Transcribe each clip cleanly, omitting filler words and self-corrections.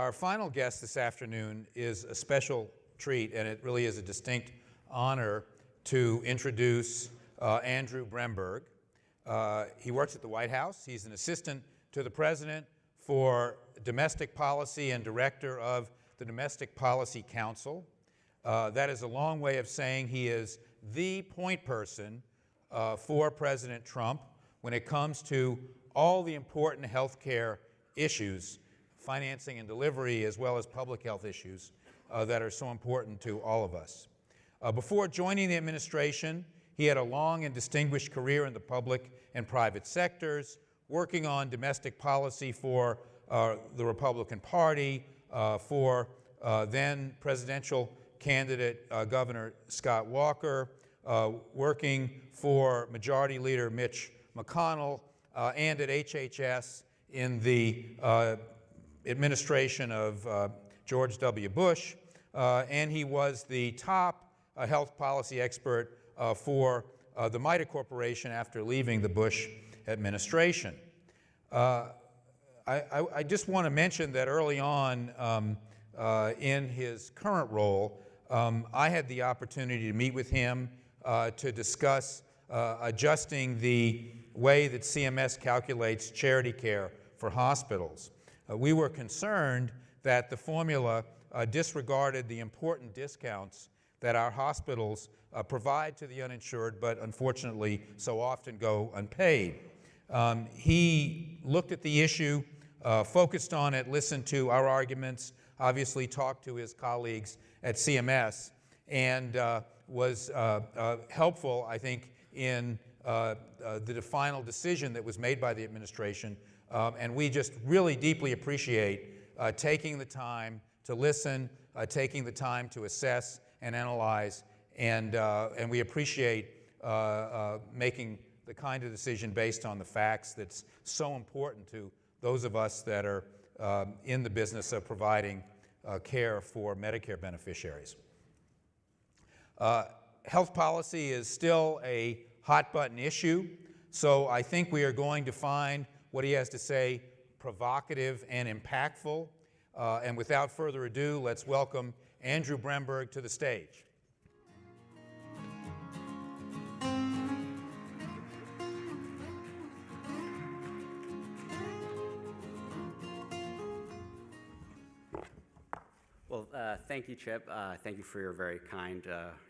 Our final guest this afternoon is a special treat, and it really is a distinct honor to introduce Andrew Bremberg. He works at the White House. He's an assistant to the President for Domestic Policy and director of the Domestic Policy Council. That is a long way of saying he is the point person for President Trump when it comes to all the important health care issues, financing and delivery, as well as public health issues that are so important to all of us. Before joining the administration, he had a long and distinguished career in the public and private sectors, working on domestic policy for the Republican Party, for then presidential candidate Governor Scott Walker, working for Majority Leader Mitch McConnell, and at HHS in the administration of George W. Bush, and he was the top health policy expert for the MITA Corporation after leaving the Bush administration. I just want to mention that early on in his current role, I had the opportunity to meet with him to discuss adjusting the way that CMS calculates charity care for hospitals. We were concerned that the formula disregarded the important discounts that our hospitals provide to the uninsured, but unfortunately so often go unpaid. He looked at the issue, focused on it, listened to our arguments, obviously talked to his colleagues at CMS, and was helpful, I think, in the final decision that was made by the administration. And we just really deeply appreciate taking the time to listen, taking the time to assess and analyze, and we appreciate making the kind of decision based on the facts that's so important to those of us that are in the business of providing care for Medicare beneficiaries. Health policy is still a hot-button issue, so I think we are going to find what he has to say provocative and impactful. And without further ado, let's welcome Andrew Bremberg to the stage. Well, thank you, Chip. Thank you for your very kind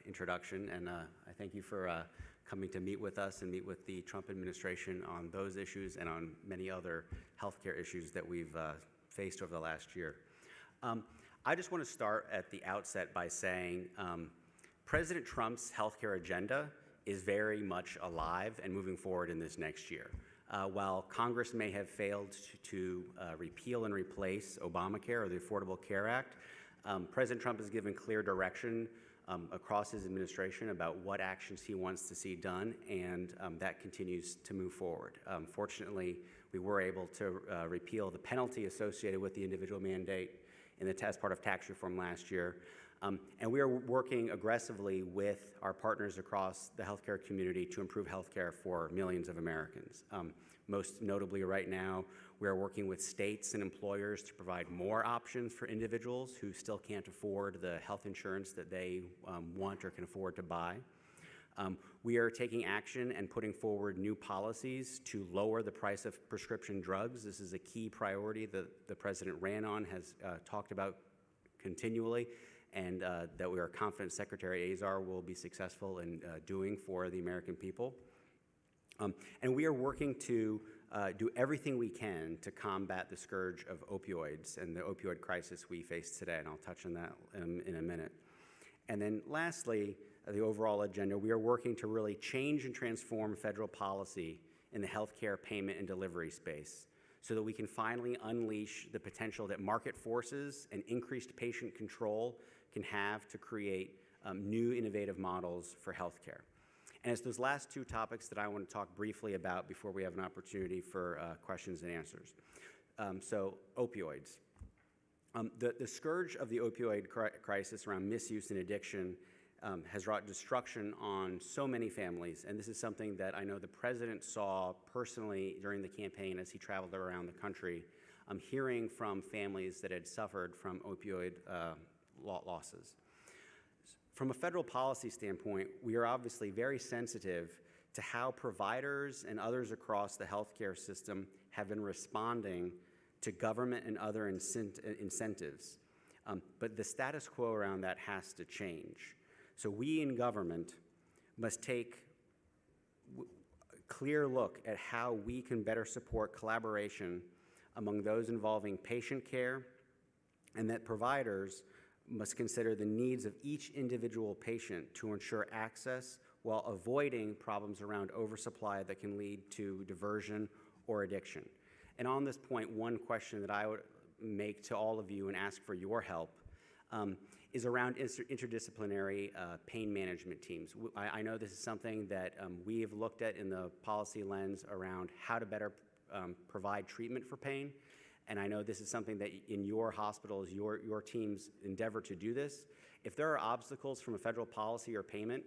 introduction, and I thank you for coming to meet with us and meet with the Trump administration on those issues and on many other healthcare issues that we've faced over the last year. I just want to start at the outset by saying President Trump's healthcare agenda is very much alive and moving forward in this next year. While Congress may have failed to repeal and replace Obamacare or the Affordable Care Act, President Trump has given clear direction across his administration about what actions he wants to see done, and that continues to move forward. Fortunately, we were able to repeal the penalty associated with the individual mandate as part of tax reform last year. And we are working aggressively with our partners across the healthcare community to improve healthcare for millions of Americans. Most notably right now, we are working with states and employers to provide more options for individuals who still can't afford the health insurance that they want or can afford to buy. We are taking action and putting forward new policies to lower the price of prescription drugs. This is a key priority that the President ran on, has talked about continually, and that we are confident Secretary Azar will be successful in doing for the American people. And we are working to do everything we can to combat the scourge of opioids and the opioid crisis we face today, and I'll touch on that in a minute. And then lastly, the overall agenda, we are working to really change and transform federal policy in the healthcare payment and delivery space so that we can finally unleash the potential that market forces and increased patient control can have to create new innovative models for healthcare. And it's those last two topics that I want to talk briefly about before we have an opportunity for questions and answers. So opioids. The scourge of the opioid crisis around misuse and addiction has wrought destruction on so many families, and this is something that I know the President saw personally during the campaign as he traveled around the country hearing from families that had suffered from opioid losses. From a federal policy standpoint, we are obviously very sensitive to how providers and others across the healthcare system have been responding to government and other incentives. But the status quo around that has to change. So we in government must take a clear look at how we can better support collaboration among those involving patient care, and that providers must consider the needs of each individual patient to ensure access while avoiding problems around oversupply that can lead to diversion or addiction. And on this point, one question that I would make to all of you and ask for your help is around interdisciplinary pain management teams. I know this is something that we have looked at in the policy lens around how to better provide treatment for pain. And I know this is something that in your hospitals, your teams endeavor to do this. If there are obstacles from a federal policy or payment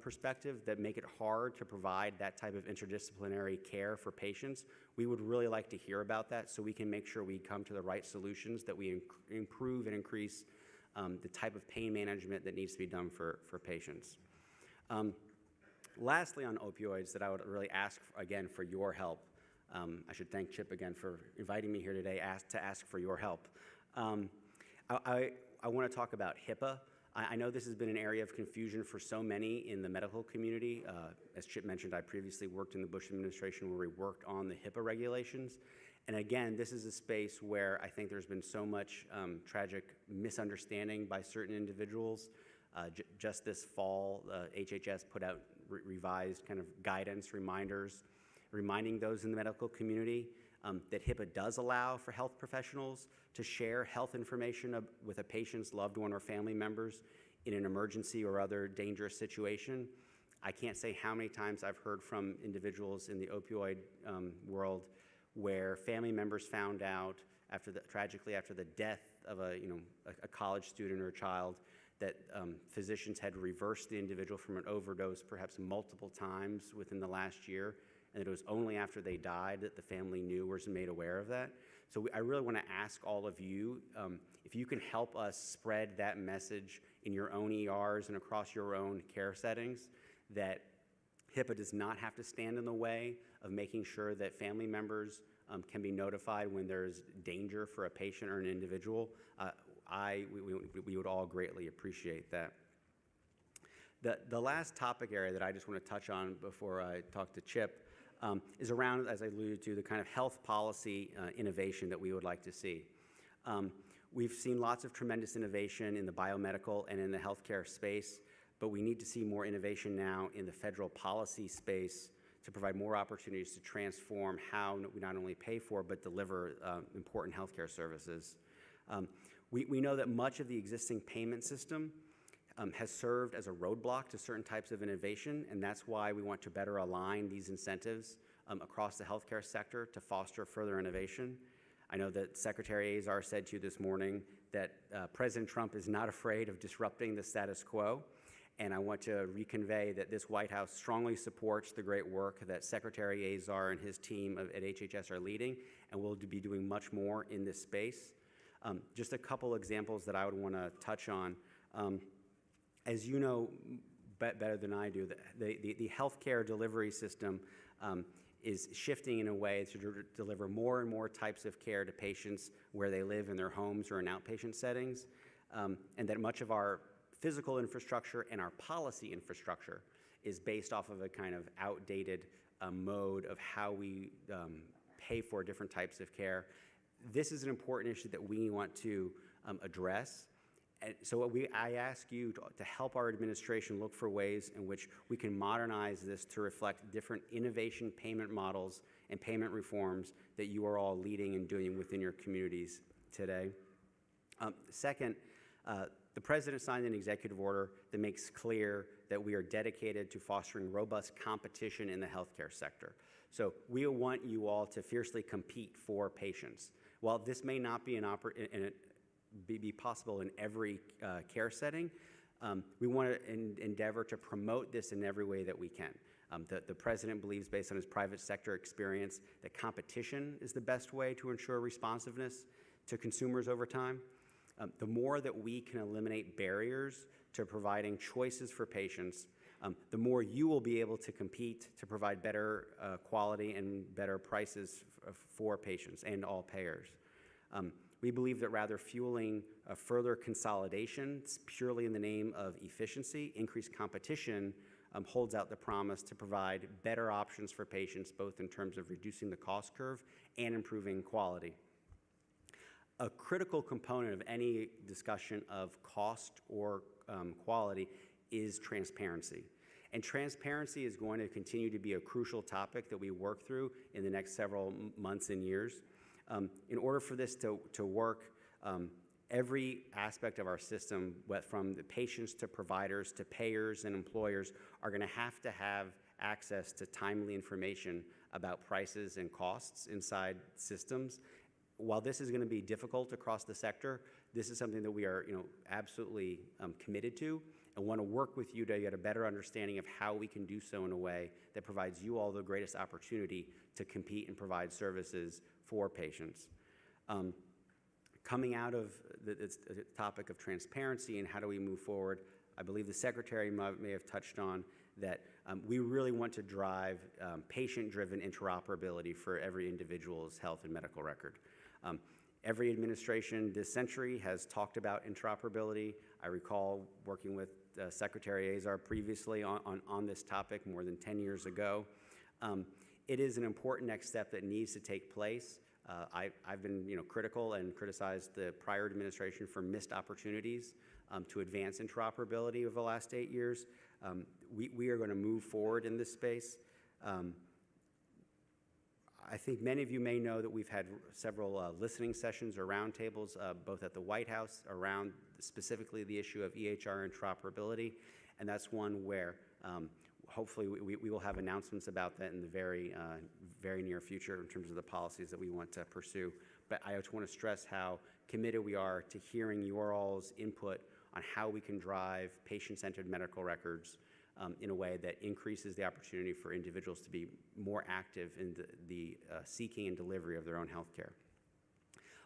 perspective that make it hard to provide that type of interdisciplinary care for patients, we would really like to hear about that so we can make sure we come to the right solutions, that we improve and increase the type of pain management that needs to be done for patients. Lastly, on opioids, that I would really ask, again, for your help. I should thank Chip again for inviting me here today to ask for your help. I want to talk about HIPAA. I know this has been an area of confusion for so many in the medical community. As Chip mentioned, I previously worked in the Bush administration where we worked on the HIPAA regulations. And again, this is a space where I think there's been so much tragic misunderstanding by certain individuals. Just this fall, HHS put out revised kind of guidance, reminders, reminding those in the medical community that HIPAA does allow for health professionals to share health information with a patient's loved one or family members in an emergency or other dangerous situation. I can't say how many times I've heard from individuals in the opioid world where family members found out tragically after the death of a college student or a child that physicians had reversed the individual from an overdose perhaps multiple times within the last year, and it was only after they died that the family knew or was made aware of that. So I really want to ask all of you, if you can help us spread that message in your own ERs and across your own care settings, that HIPAA does not have to stand in the way of making sure that family members can be notified when there's danger for a patient or an individual. We would all greatly appreciate that. The last topic area that I just want to touch on before I talk to Chip is around, as I alluded to, the kind of health policy innovation that we would like to see. We've seen lots of tremendous innovation in the biomedical and in the healthcare space, but we need to see more innovation now in the federal policy space to provide more opportunities to transform how we not only pay for but deliver important healthcare services. We know that much of the existing payment system has served as a roadblock to certain types of innovation, and that's why we want to better align these incentives across the healthcare sector to foster further innovation. I know that Secretary Azar said to you this morning that President Trump is not afraid of disrupting the status quo, and I want to reconvey that this White House strongly supports the great work that Secretary Azar and his team at HHS are leading, and will be doing much more in this space. Just a couple examples that I would want to touch on. As you know better than I do, the healthcare delivery system is shifting in a way to deliver more and more types of care to patients where they live in their homes or in outpatient settings, and that much of our physical infrastructure and our policy infrastructure is based off of a kind of outdated mode of how we pay for different types of care. This is an important issue that we want to address. And so I ask you to help our administration look for ways in which we can modernize this to reflect different innovation payment models and payment reforms that you are all leading and doing within your communities today. Second, the President signed an executive order that makes clear that we are dedicated to fostering robust competition in the healthcare sector. So we want you all to fiercely compete for patients. While this may not be be possible in every care setting, we want to endeavor to promote this in every way that we can. The president believes, based on his private sector experience, that competition is the best way to ensure responsiveness to consumers over time. The more that we can eliminate barriers to providing choices for patients, the more you will be able to compete to provide better quality and better prices for patients and all payers. We believe that rather fueling further consolidation purely in the name of efficiency, increased competition holds out the promise to provide better options for patients, both in terms of reducing the cost curve and improving quality. A critical component of any discussion of cost or quality is transparency. And transparency is going to continue to be a crucial topic that we work through in the next several months and years. In order for this to work, every aspect of our system, from the patients to providers to payers and employers, are going to have access to timely information about prices and costs inside systems. While this is going to be difficult across the sector, this is something that we are absolutely committed to and want to work with you to get a better understanding of how we can do so in a way that provides you all the greatest opportunity to compete and provide services for patients. Coming out of the topic of transparency and how do we move forward, I believe the Secretary may have touched on that we really want to drive patient-driven interoperability for every individual's health and medical record. Every administration this century has talked about interoperability. I recall working with Secretary Azar previously on this topic more than 10 years ago. It is an important next step that needs to take place. I've been critical and criticized the prior administration for missed opportunities to advance interoperability over the last 8 years. We are going to move forward in this space. I think many of you may know that we've had several listening sessions or roundtables, both at the White House around specifically the issue of EHR interoperability, and that's one where hopefully we will have announcements about that in the very near future in terms of the policies that we want to pursue. But I just want to stress how committed we are to hearing your all's input on how we can drive patient-centered medical records in a way that increases the opportunity for individuals to be more active in the seeking and delivery of their own health care.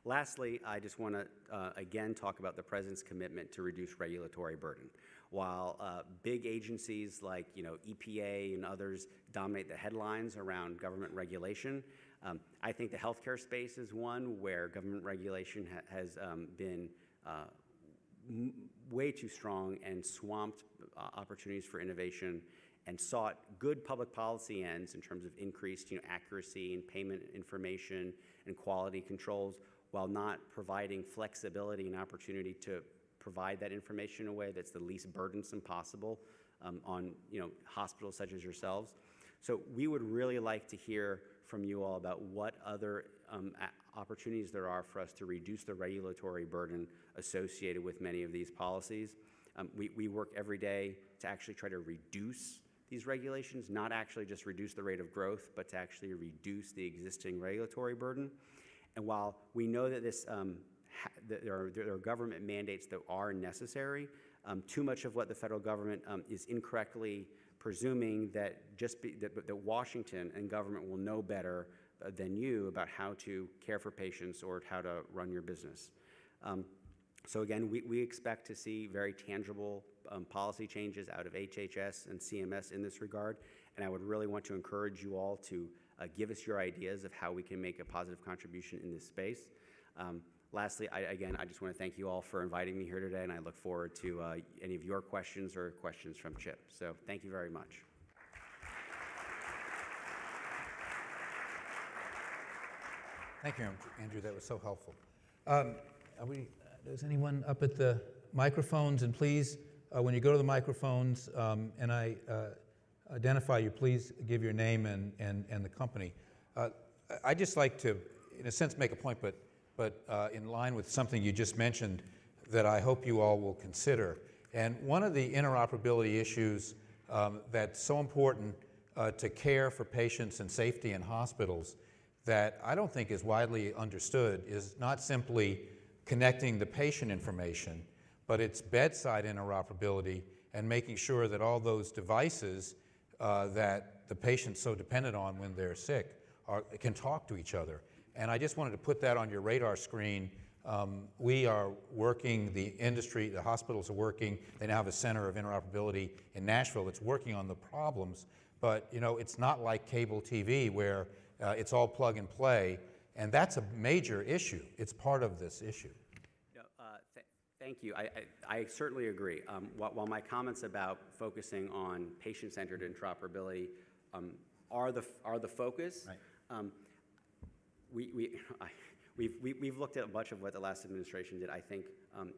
Lastly, I just want to again talk about the President's commitment to reduce regulatory burden. While big agencies like EPA and others dominate the headlines around government regulation, I think the healthcare space is one where government regulation has been way too strong and swamped opportunities for innovation and sought good public policy ends in terms of increased accuracy in payment information and quality controls, while not providing flexibility and opportunity to provide that information in a way that's the least burdensome possible on hospitals such as yourselves. So we would really like to hear from you all about what other opportunities there are for us to reduce the regulatory burden associated with many of these policies. We work every day to actually try to reduce these regulations, not actually just reduce the rate of growth, but to actually reduce the existing regulatory burden. And while we know that there are government mandates that are necessary, too much of what the federal government is incorrectly presuming that that Washington and government will know better than you about how to care for patients or how to run your business. So again, we expect to see very tangible policy changes out of HHS and CMS in this regard, and I would really want to encourage you all to give us your ideas of how we can make a positive contribution in this space. Lastly, I just want to thank you all for inviting me here today, and I look forward to any of your questions or questions from Chip. So thank you very much. Thank you, Andrew. That was so helpful. Does anyone up at the microphones? And please, when you go to the microphones and I identify you, please give your name and the company. I'd just like to, in a sense, make a point, but in line with something you just mentioned that I hope you all will consider. And one of the interoperability issues that's so important to care for patients and safety in hospitals that I don't think is widely understood is not simply connecting the patient information, but it's bedside interoperability and making sure that all those devices that the patient's so dependent on when they're sick can talk to each other. And I just wanted to put that on your radar screen. We are working, the industry, the hospitals are working. They now have a center of interoperability in Nashville that's working on the problems. But you know, it's not like cable TV where it's all plug and play. And that's a major issue. It's part of this issue. Thank you. I certainly agree. While my comments about focusing on patient-centered interoperability are the focus, right. We've looked at much of what the last administration did. I think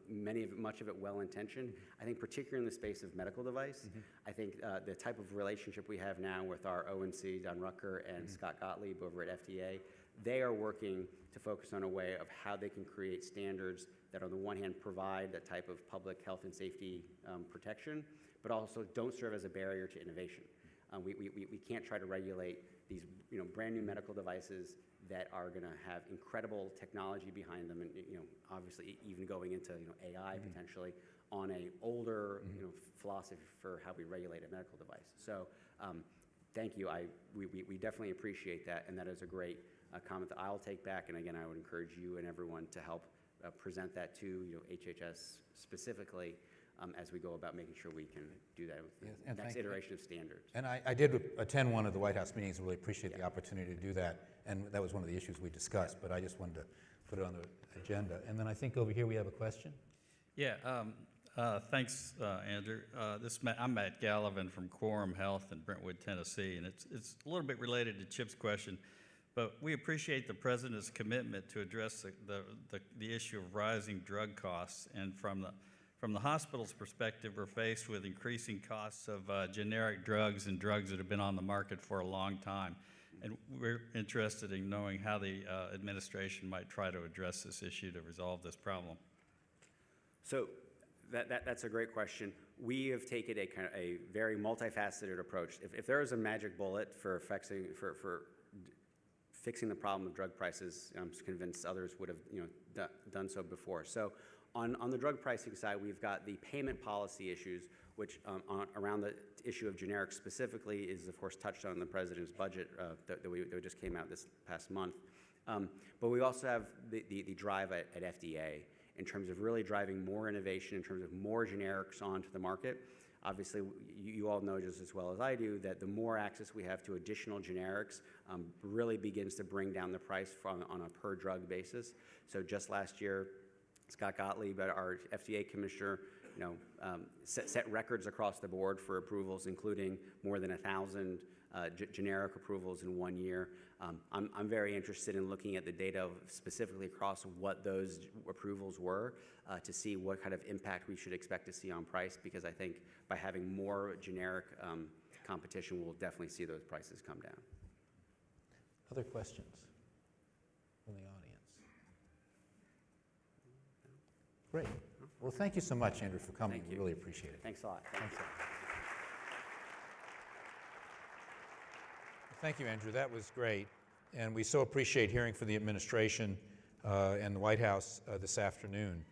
much of it well-intentioned. I think particularly in the space of medical device, I think the type of relationship we have now with our ONC, Don Rucker, and Scott Gottlieb over at FDA, they are working to focus on a way of how they can create standards that on the one hand provide that type of public health and safety protection, but also don't serve as a barrier to innovation. We can't try to regulate these brand new medical devices that are going to have incredible technology behind them, and obviously even going into AI potentially on a older philosophy for how we regulate a medical device. So thank you. We definitely appreciate that, and that is a great comment that I'll take back. And again, I would encourage you and everyone to help present that to HHS specifically as we go about making sure we can do that with the next iteration of standards. And I did attend one of the White House meetings and really appreciate the opportunity to do that. And that was one of the issues we discussed, but I just wanted to put it on the agenda. And then I think over here we have a question. Yeah, thanks, Andrew. I'm Matt Gallivan from Quorum Health in Brentwood, Tennessee, and it's a little bit related to Chip's question, but we appreciate the President's commitment to address the issue of rising drug costs. And from the hospital's perspective, we're faced with increasing costs of generic drugs and drugs that have been on the market for a long time. And we're interested in knowing how the administration might try to address this issue to resolve this problem. So that's a great question. We have taken a very multifaceted approach. If there is a magic bullet for fixing the problem of drug prices, I'm convinced others would have done so before. So on the drug pricing side, we've got the payment policy issues, which around the issue of generics specifically is, of course, touched on in the President's budget that just came out this past month. But we also have the drive at FDA in terms of really driving more innovation, in terms of more generics onto the market. Obviously, you all know just as well as I do that the more access we have to additional generics really begins to bring down the price on a per drug basis. So just last year, Scott Gottlieb, our FDA commissioner, set records across the board for approvals, including more than 1,000 generic approvals in 1 year. I'm very interested in looking at the data specifically across what those approvals were to see what kind of impact we should expect to see on price, because I think by having more generic competition, we'll definitely see those prices come down. Other questions from the audience? Great. Well, thank you so much, Andrew, for coming. We really appreciate it. Thanks a lot. Thanks a lot. Thank you, Andrew. That was great. And we so appreciate hearing from the administration and the White House this afternoon.